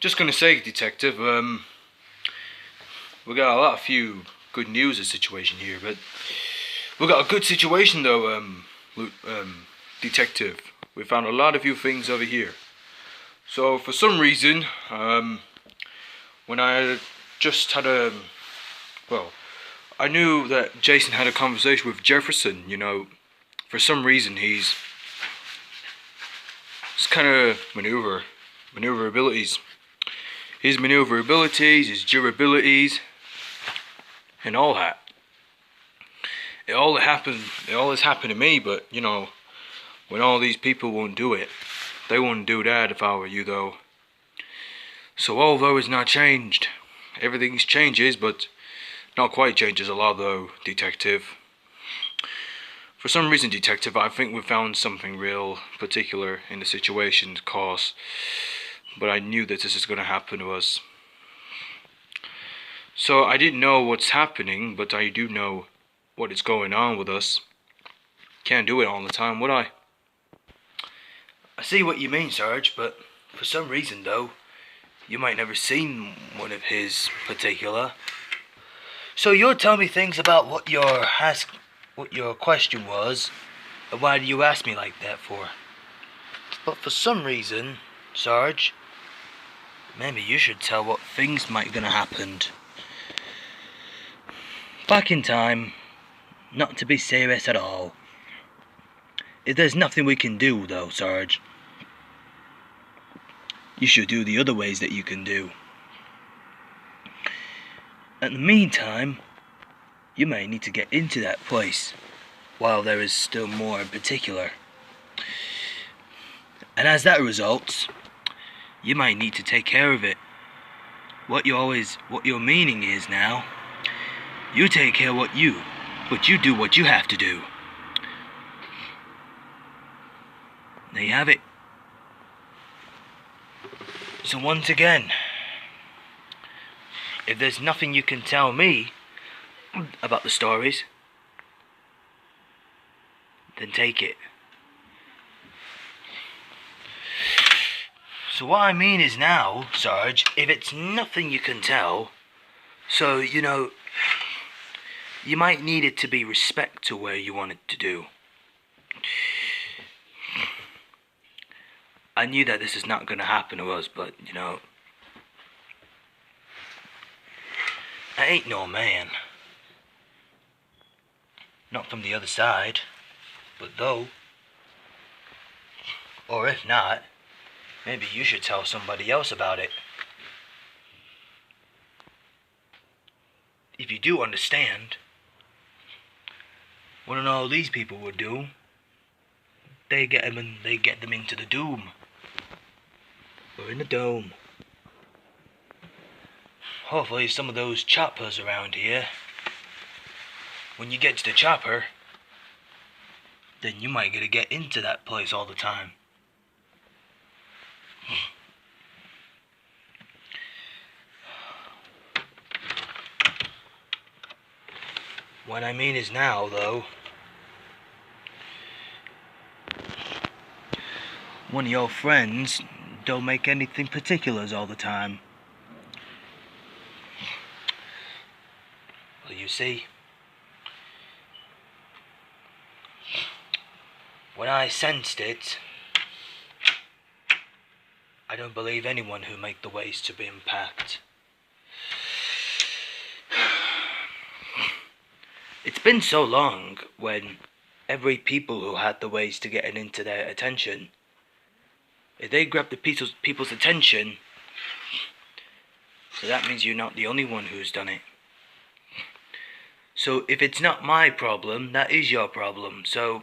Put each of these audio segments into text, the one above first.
Just gonna say, Detective, we got a few good news of situation here, but we got a good situation though, Detective. We found a lot of few things over here. So for some reason, when I just had I knew that Jason had a conversation with Jefferson. For some reason he's kind of maneuverabilities. His maneuverabilities, his durabilities, and all that. It all has happened to me, but when all these people won't do it, they wouldn't do that if I were you though. So although it's not changed, everything's changes, but not quite changes a lot though, Detective. For some reason, Detective, I think we found something real particular in the situation, but I knew that this is going to happen to us. So I didn't know what's happening, but I do know what is going on with us. Can't do it all the time, would I? I see what you mean, Sarge, but for some reason, though, you might never seen one of his particular. So you'll tell me things about what your question was, and why do you ask me like that for? But for some reason, Sarge, maybe you should tell what things might gonna happen. Back in time, not to be serious at all. If there's nothing we can do though, Sarge, you should do the other ways that you can do. In the meantime, you may need to get into that place while there is still more in particular. And as that results, you might need to take care of it. What your meaning is now, you take care of but you do what you have to do. There you have it. So once again, if there's nothing you can tell me about the stories, then take it. So what I mean is now, Sarge, if it's nothing you can tell, so you might need it to be respect to where you want it to do. I knew that this is not going to happen to us, but I ain't no man. Not from the other side, but though. Or if not, maybe you should tell somebody else about it. If you do understand, what all these people would do, they get them into the doom. Or in the dome. Hopefully some of those choppers around here, when you get to the chopper, then you might get into that place all the time. What I mean is now, though, one of your friends don't make anything particulars all the time. Well, you see, when I sensed it, I don't believe anyone who make the ways to be impact. It's been so long when every people who had the ways to getting into their attention, if they grab the people's attention, so that means you're not the only one who's done it. So if it's not my problem, that is your problem. So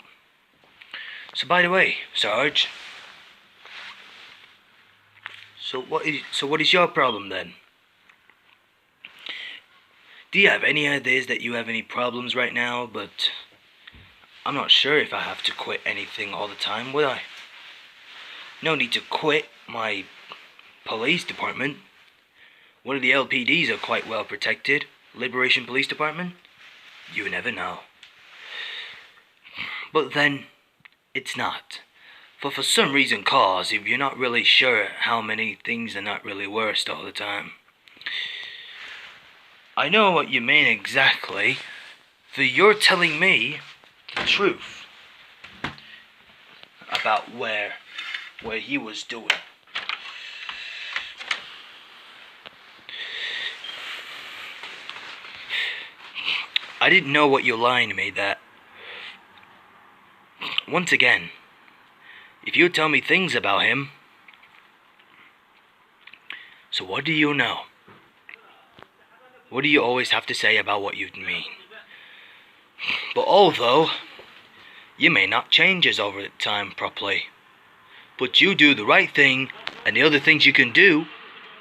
by the way, Sarge, so what is your problem then? Do you have any ideas that you have any problems right now? But I'm not sure if I have to quit anything all the time, would I? No need to quit my police department. One of the LPDs are quite well protected. Liberation Police Department? You never know. But then, it's not. For some reason cause, if you're not really sure how many things are not really worst all the time. I know what you mean exactly, for you're telling me the truth about where he was doing. I didn't know what you're lying to me that. Once again, if you tell me things about him, so what do you know? What do you always have to say about what you mean? But although you may not change us over time properly, but you do the right thing, and the other things you can do,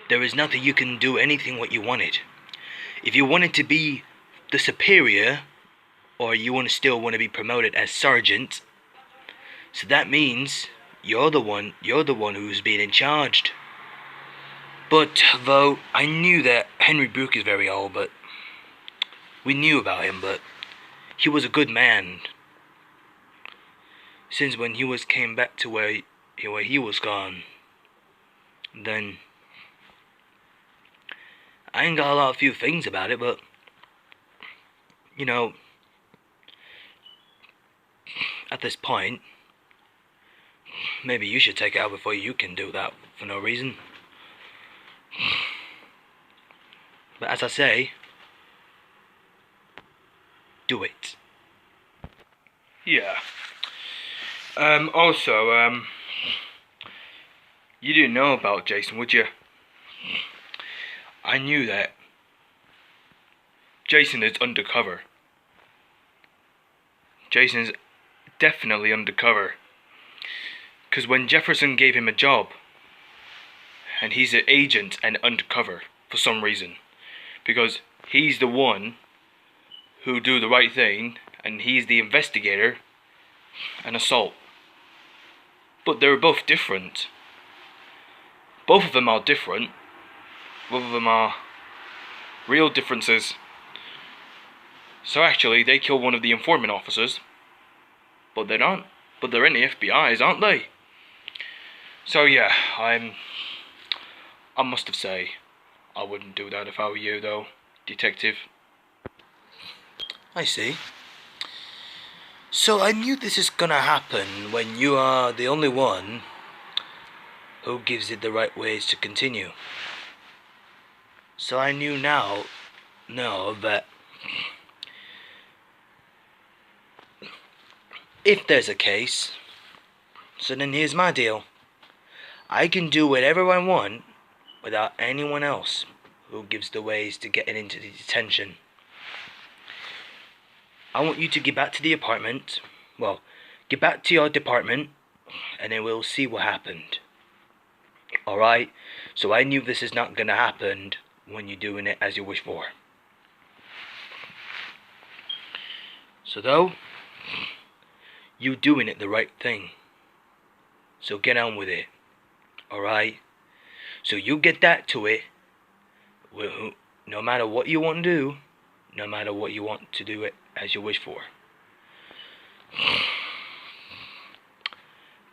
there is nothing you can do anything what you wanted. If you wanted to be the superior, or you still want to be promoted as sergeant, so that means you're the one who's being in charge. But though I knew that Henry Brooke is very old, but we knew about him, but he was a good man. Since when he came back to where he was gone, then I ain't got a few things about it, but at this point, maybe you should take it out before you can do that for no reason. But as I say, do it. Yeah. Also, you didn't know about Jason, would you? I knew that. Jason is undercover. Jason's definitely undercover. Because when Jefferson gave him a job, and he's an agent and undercover for some reason, because he's the one who do the right thing, and he's the investigator and assault. But they're both different. Both of them are different. Both of them are real differences. So actually, they killed one of the informant officers, but they're not. But they're in the FBI's, aren't they? So yeah, I must have say, I wouldn't do that if I were you, though, detective. I see. So I knew this is gonna happen when you are the only one who gives it the right ways to continue. So I knew know that if there's a case, so then here's my deal. I can do whatever I want without anyone else who gives the ways to getting into the detention. I want you to get back to the apartment. Well, get back to your department, and then we'll see what happened. Alright? So I knew this is not gonna happen when you're doing it as you wish for. So though, you doing it the right thing. So get on with it. Alright? So you get that to it. No matter what you want to do, no matter what you want to do it as you wish for.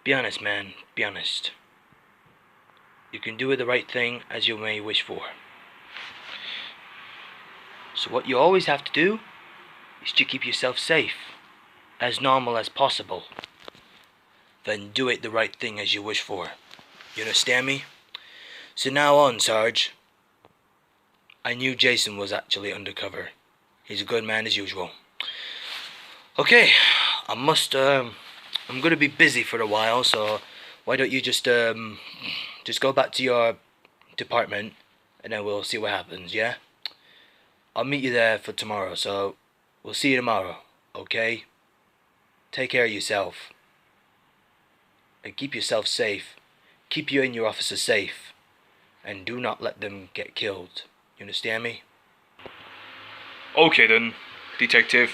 Be honest, man. Be honest. You can do it the right thing as you may wish for. So what you always have to do is to keep yourself safe, as normal as possible. Then do it the right thing as you wish for. You understand me? So now on, Sarge. I knew Jason was actually undercover. He's a good man as usual. Okay, I'm gonna be busy for a while, so why don't you just go back to your department, and then we'll see what happens, yeah? I'll meet you there for tomorrow, so we'll see you tomorrow, okay? Take care of yourself. And keep yourself safe. Keep you and your officers safe. And do not let them get killed. You understand me? Okay then, detective.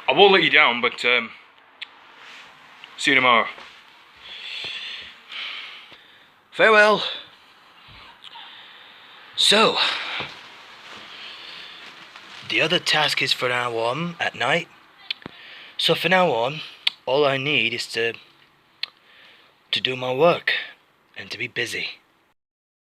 I won't let you down, but see you tomorrow. Farewell. So, the other task is for now on at night. So for now on, all I need is to to do my work and to be busy.